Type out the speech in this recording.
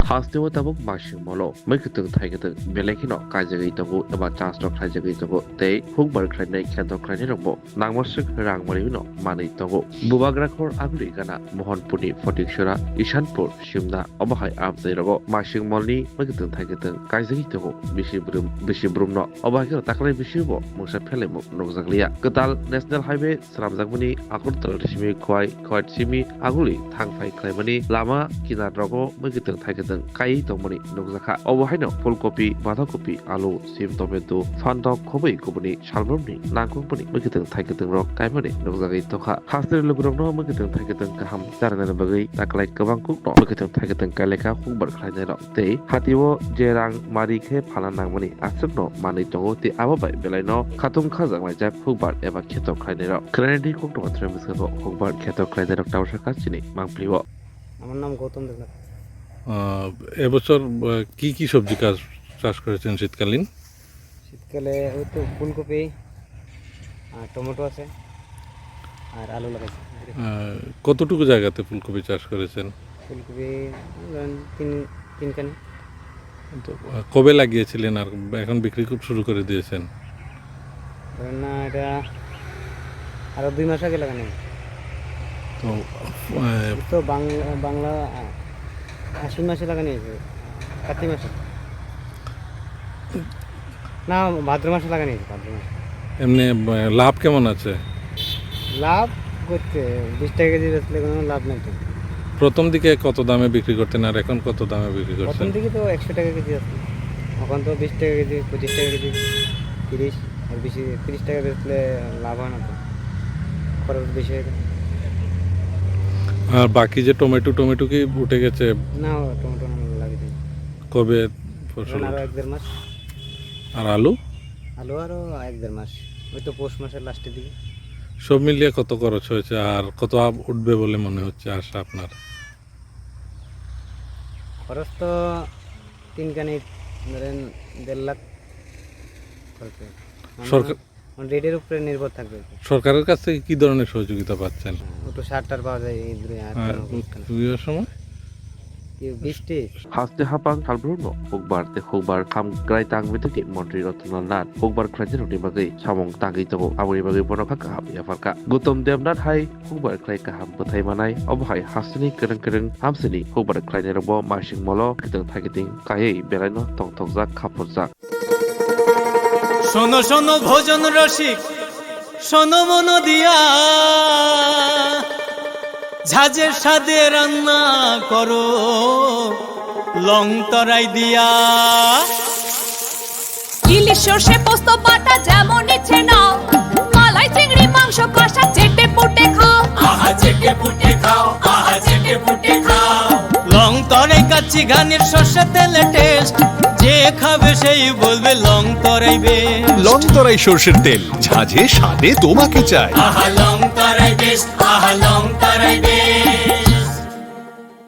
Hastiwa tabuk mashing molo, Mikatung Tiger, Belekino, Kajagitago, about Chasto Kajagitago, they, Hugbar Crane, Kato Cranabo, Namasuk Rang Marino, Mani Togo, Bubagrakor Agrigana, Mohon Puni, Fortixura, Ishanpur, Shimna, Obahai Abzero, Mashing Molly, Mikatung Tiger, Kajagitago, Bishibruno, Obahiro Takle Bishibo, Musa Pelemo, Nozaglia, Gatal, National Highway, Sramzaguni, Akurto, Shimi, Quite Simi, Aguli, Tangfai Clemani, Lama, Kina Drogo, Mikatung Tiger. Kai tomoni nukzaka obohaino fulkopi badhakopi alu sim tomato fandok khobai kubuni salbromni nangkungpuni mukiteng thaiketeng rok kaimani nukzagai tokha hastir lugrokno mukiteng thaiketeng kaham jarana bagai taklai kabang kukno mukiteng thaiketeng kaileka khungbar khlainai rok tei hatiwo jerang mari khe phala nangmani asrokno manai tongo te ababai belaino khatung khajak laijak khungbar eba kheto khlainai rok kranedi kukno matre miskabo khungbar kheto khlainai rok tawsaka chini mangplibo আমার নাম গৌতম দেবনাথ। এবছর কি কি সবজি চাষ করেছেন শীতকালীন? শীতকালে ওই তো ফুলকপি আর টমেটো আছে আর আলু লাগাইছি। কতটুকু জায়গাতে ফুলকপি চাষ করেছেন? ফুলকপি তিনখানি। তো কবে লাগিয়েছিলেন আর এখন বিক্রি শুরু করে দিয়েছেন? না, এটা আরো 2 মাস আগে লাগানো। তো বাংলা আশ্বিন মাসে লাগানো হয়েছে, কার্তিক মাসে না ভাদ্র মাসে লাগানো হয়েছে। ভাদ্র মাসে এমনি লাভ কেমন আছে? লাভ করতে 20 টাকা কেজি বেচলে কোনো লাভ নাই। তো প্রথম দিকে কত দামে বিক্রি করতেন আর এখন কত দামে বিক্রি করছেন? প্রথম দিকে তো 100 টাকা কেজি আছে, এখন তো 20 টাকা কেজি, 25 টাকা কেজি, 30 আর বেশি 30 টাকা বেচলে লাভ হয় না, তো খরচ বেশি হয়ে যায়। আর বাকি যে টমেটো কি উঠে গেছে? না, টমেটো লাগিয়ে কবে ফসল? আরো 1-1.5 মাস। আর আলু? আলু আরো 1-1.5 মাস, ওই তো পৌষ মাসের লাস্টের দিকে। সব মিলিয়ে কত খরচ হয়েছে আর কত উঠবে বলে মনে হচ্ছে আশা আপনার? খরচ তো তিনখানি ধরেন 1.5 লাখ খরচ। সরকার রেটের উপরে নির্ভর থাকবে। সরকারের কাছ থেকে কি ধরনের সহযোগিতা পাচ্ছেন? ওটা সার পাওয়া যায় এই দূরে। আর বিয়ের সময় বৃষ্টি Haste hapang halbruno, Hugbar te Hugbar kam grai tang mitake Montri Rotunal Nat, Hugbar Krajan Bagai, Samong Tangi Tabo, Awi Bagai Bonaka, Yafarka, Gutom Demnat Hai, Hugbar Kleka Ham Putai Manai, Obhai, Hastini, Keren, Hamsini, Hugbar Krajanabo, Mashing Molo, Kitan Taketing, Kaye, Belano, Tong Tongzak, Kapuzak. শোনো শোনো ভোজন রসিক, শোনো মন দিয়া, ঝাঁঝের স্বাদে রান্না করো লং তরাই দিয়া। ইলিশ সর্ষে পোস্ত বাটা যেমন ইচ্ছে নাও, মালাই চিংড়ি মাংস কষা চেটে পুটে খাও, আহা চেটে পুটে খাও, আহা চেটে পুটে খাও। লং তরাই কাচ্চি ঘানির সর্ষে তেলে টেস্ট, যে খাবে সেই বলবে লং তরাই বেশ। লং তরাই সরষের তেল, ঝাঁঝে স্বাদে তোমাকে চাই। আহা লং তরাই বেশ, আহা লং তরাই বেশ।